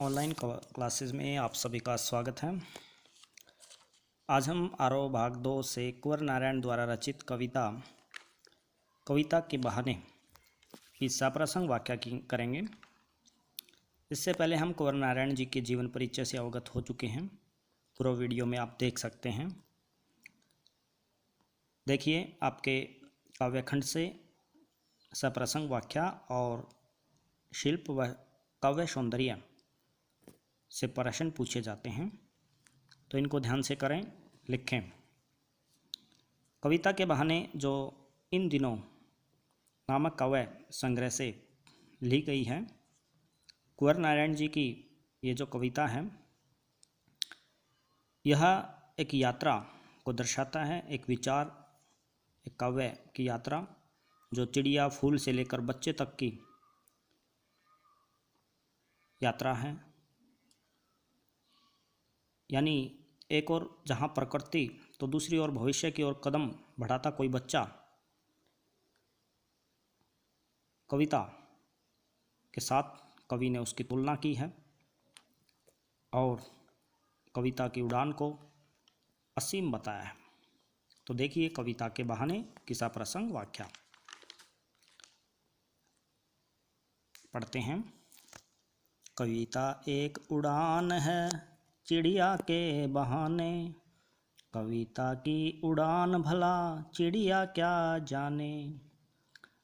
Online classes में आप सभी का स्वागत है। आज हम आरोह भाग 2 से कुंवर नारायण द्वारा रचित कविता के बहाने की सप्रसंग व्याख्या करेंगे। इससे पहले हम कुंवर नारायण जी के जीवन परिचय से अवगत हो चुके हैं। पूरा वीडियो में आप देख सकते हैं। देखिए, आपके काव्यखंड से सप्रसंग व्याख्या और शिल्प व काव्य सौंदर्य से प्रश्न पूछे जाते हैं, तो इनको ध्यान से करें, लिखें। कविता के बहाने जो इन दिनों नामक काव्य संग्रह से ली गई है, कुंवर नारायण जी की ये जो कविता है, यह एक यात्रा को दर्शाता है, एक विचार, एक काव्य की यात्रा जो चिड़िया फूल से लेकर बच्चे तक की यात्रा है। यानी एक और जहाँ प्रकृति तो दूसरी ओर भविष्य की ओर कदम बढ़ाता कोई बच्चा कविता के साथ कवि ने उसकी तुलना की है और कविता की उड़ान को असीम बताया है। तो देखिए, कविता के बहाने किस्सा प्रसंग व्याख्या पढ़ते हैं। कविता एक उड़ान है चिड़िया के बहाने, कविता की उड़ान भला चिड़िया क्या जाने,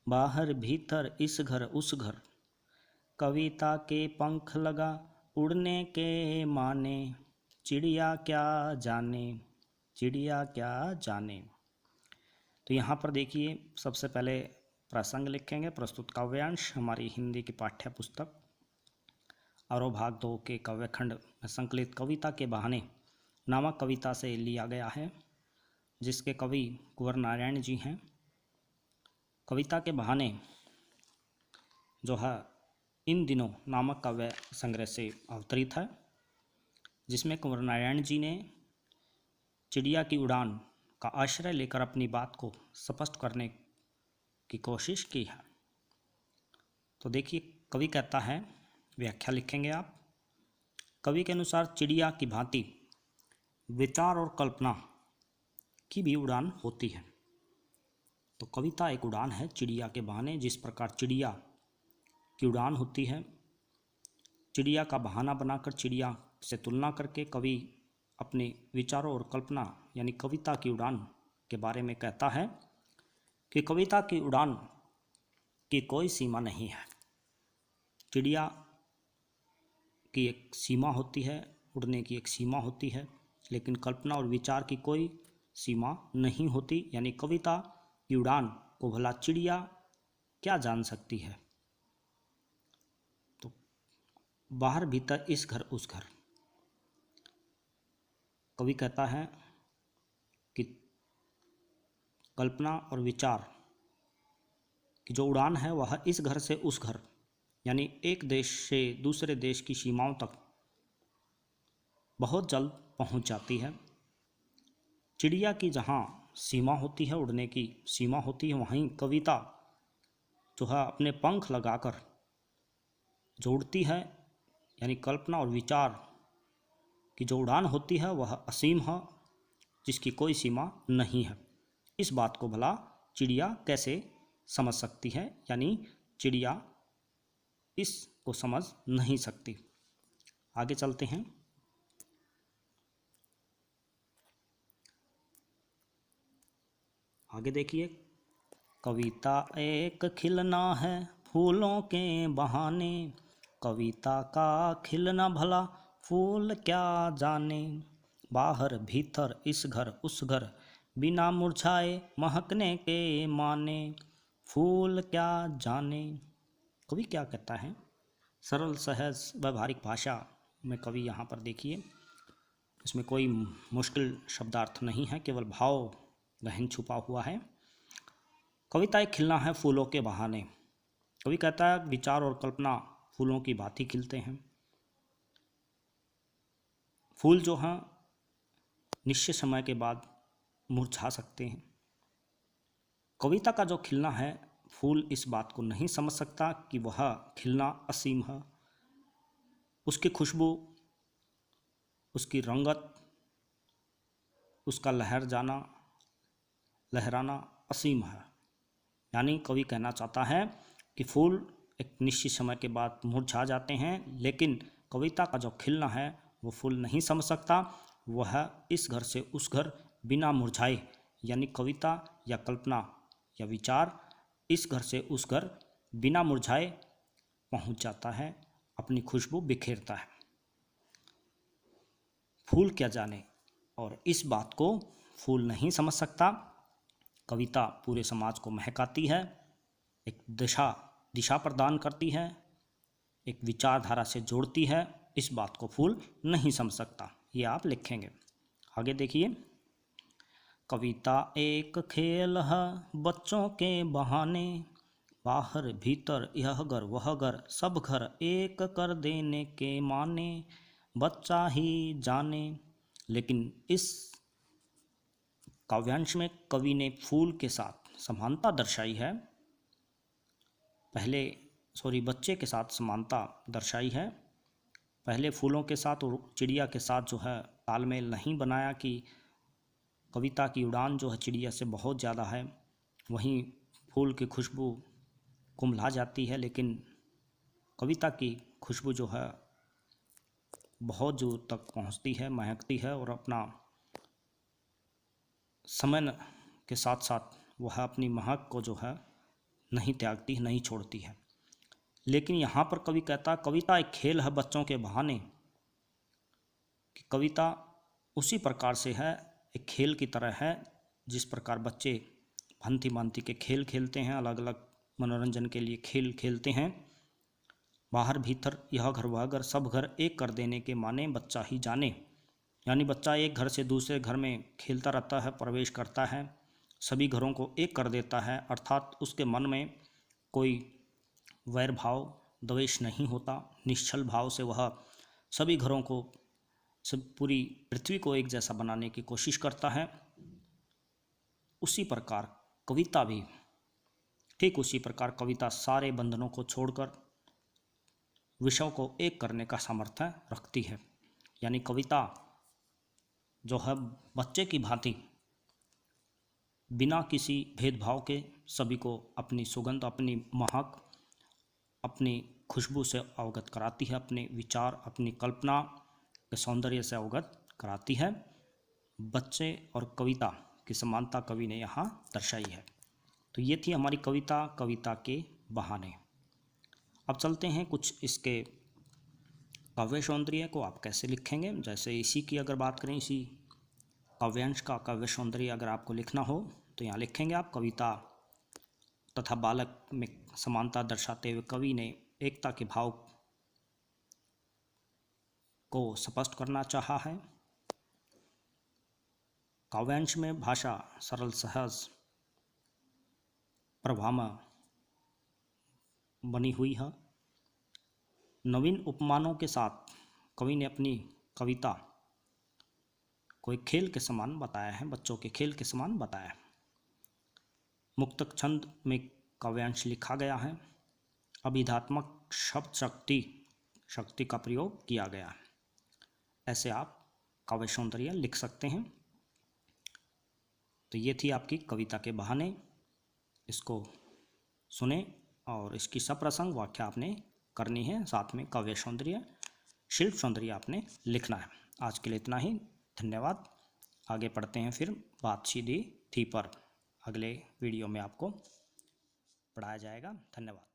बाहर भीतर इस घर उस घर, कविता के पंख लगा उड़ने के माने, चिड़िया क्या जाने, चिड़िया क्या जाने। तो यहाँ पर देखिए, सबसे पहले प्रसंग लिखेंगे। प्रस्तुत काव्यांश हमारी हिंदी की पाठ्य पुस्तक आरोह भाग 2 के काव्यखंड में संकलित कविता के बहाने नामक कविता से लिया गया है, जिसके कवि कुंवर नारायण जी हैं। कविता के बहाने जो है इन दिनों नामक काव्य संग्रह से अवतरित है, जिसमें कुंवर नारायण जी ने चिड़िया की उड़ान का आश्रय लेकर अपनी बात को स्पष्ट करने की कोशिश की है। तो देखिए, कवि कहता है, व्याख्या लिखेंगे आप। कवि के अनुसार चिड़िया की भांति विचार और कल्पना की भी उड़ान होती है। तो कविता एक उड़ान है चिड़िया के बहाने। जिस प्रकार चिड़िया की उड़ान होती है, चिड़िया का बहाना बनाकर चिड़िया से तुलना करके कवि अपने विचारों और कल्पना यानी कविता की उड़ान के बारे में कहता है कि कविता की उड़ान की कोई सीमा नहीं है। चिड़िया की एक सीमा होती है, उड़ने की एक सीमा होती है, लेकिन कल्पना और विचार की कोई सीमा नहीं होती। यानी कविता की उड़ान को भला चिड़िया क्या जान सकती है। तो बाहर भीतर इस घर उस घर, कवि कहता है कि कल्पना और विचार की जो उड़ान है वह इस घर से उस घर, यानी एक देश से दूसरे देश की सीमाओं तक बहुत जल्द पहुंच जाती है। चिड़िया की जहां सीमा होती है, उड़ने की सीमा होती है, वहीं कविता जो है अपने पंख लगाकर जो उड़ती है, यानी कल्पना और विचार की जो उड़ान होती है वह असीम है, जिसकी कोई सीमा नहीं है। इस बात को भला चिड़िया कैसे समझ सकती है, यानी चिड़िया इसको समझ नहीं सकती। आगे चलते हैं। आगे देखिए, कविता एक खिलना है फूलों के बहाने, कविता का खिलना भला फूल क्या जाने, बाहर भीतर इस घर उस घर, बिना मुरझाए महकने के माने, फूल क्या जाने। कवि क्या कहता है, सरल सहज व्यावहारिक भाषा में कवि यहाँ पर देखिए, इसमें कोई मुश्किल शब्दार्थ नहीं है, केवल भाव गहन छुपा हुआ है। कविता एक खिलना है फूलों के बहाने। कवि कहता है विचार और कल्पना फूलों की भांति खिलते हैं। फूल जो हैं निश्चित समय के बाद मुरझा सकते हैं। कविता का जो खिलना है, फूल इस बात को नहीं समझ सकता कि वह खिलना असीम है। उसकी खुशबू, उसकी रंगत, उसका लहराना असीम है। यानी कवि कहना चाहता है कि फूल एक निश्चित समय के बाद मुरझा जाते हैं, लेकिन कविता का जो खिलना है वो फूल नहीं समझ सकता। वह इस घर से उस घर बिना मुरझाए, यानी कविता या कल्पना या विचार इस घर से उस घर बिना मुरझाए पहुंच जाता है, अपनी खुशबू बिखेरता है। फूल क्या जाने, और इस बात को फूल नहीं समझ सकता। कविता पूरे समाज को महकाती है, एक दिशा प्रदान करती है, एक विचारधारा से जोड़ती है। इस बात को फूल नहीं समझ सकता। ये आप लिखेंगे। आगे देखिए, कविता एक खेल है बच्चों के बहाने, बाहर भीतर यह घर वह घर सब घर एक कर देने के माने, बच्चा ही जाने। लेकिन इस काव्यांश में कवि ने फूल के साथ समानता दर्शाई है। बच्चे के साथ समानता दर्शाई है। पहले फूलों के साथ और चिड़िया के साथ जो है तालमेल नहीं बनाया कि कविता की उड़ान जो है चिड़िया से बहुत ज़्यादा है, वहीं फूल की खुशबू कुम्हला जाती है, लेकिन कविता की खुशबू जो है बहुत दूर तक पहुंचती है, महकती है, और अपना समय के साथ साथ वह अपनी महक को जो है नहीं त्यागती, नहीं छोड़ती है। लेकिन यहाँ पर कवि कहता है कविता एक खेल है बच्चों के बहाने, कि कविता उसी प्रकार से है, एक खेल की तरह है, जिस प्रकार बच्चे भांति भांति के खेल खेलते हैं, अलग अलग मनोरंजन के लिए खेल खेलते हैं। बाहर भीतर यह घर वह घर सब घर एक कर देने के माने, बच्चा ही जाने। यानी बच्चा एक घर से दूसरे घर में खेलता रहता है, प्रवेश करता है, सभी घरों को एक कर देता है, अर्थात उसके मन में कोई वैर भाव द्वेष नहीं होता। निश्चल भाव से वह सभी घरों को, सब पूरी पृथ्वी को एक जैसा बनाने की कोशिश करता है। उसी प्रकार कविता भी, ठीक उसी प्रकार कविता सारे बंधनों को छोड़कर विषयों को एक करने का सामर्थ्य रखती है। यानी कविता जो है बच्चे की भांति बिना किसी भेदभाव के सभी को अपनी सुगंध, अपनी महक, अपनी खुशबू से अवगत कराती है, अपने विचार, अपनी कल्पना के सौंदर्य से अवगत कराती है। बच्चे और कविता की समानता कवि ने यहाँ दर्शाई है। तो ये थी हमारी कविता के बहाने। अब चलते हैं कुछ इसके काव्य सौंदर्य को आप कैसे लिखेंगे। जैसे इसी की अगर बात करें, इसी काव्यांश का काव्य सौंदर्य अगर आपको लिखना हो तो यहाँ लिखेंगे आप, कविता तथा बालक में समानता दर्शाते हुए कवि ने एकता के भाव को स्पष्ट करना चाहा है। काव्यांश में भाषा सरल सहज प्रभामय बनी हुई है। नवीन उपमानों के साथ कवि ने अपनी कविता को एक खेल के समान बताया है, बच्चों के खेल के समान बताया है। मुक्तक छंद में काव्यांश लिखा गया है। अभिधात्मक शब्द शक्ति का प्रयोग किया गया है। ऐसे आप काव्य सौंदर्य लिख सकते हैं। तो ये थी आपकी कविता के बहाने। इसको सुने और इसकी सप्रसंग व्याख्या आपने करनी है, साथ में काव्य सौंदर्य, शिल्प सौंदर्य आपने लिखना है। आज के लिए इतना ही, धन्यवाद। आगे पढ़ते हैं फिर बात सीधी थी पर, अगले वीडियो में आपको पढ़ाया जाएगा। धन्यवाद।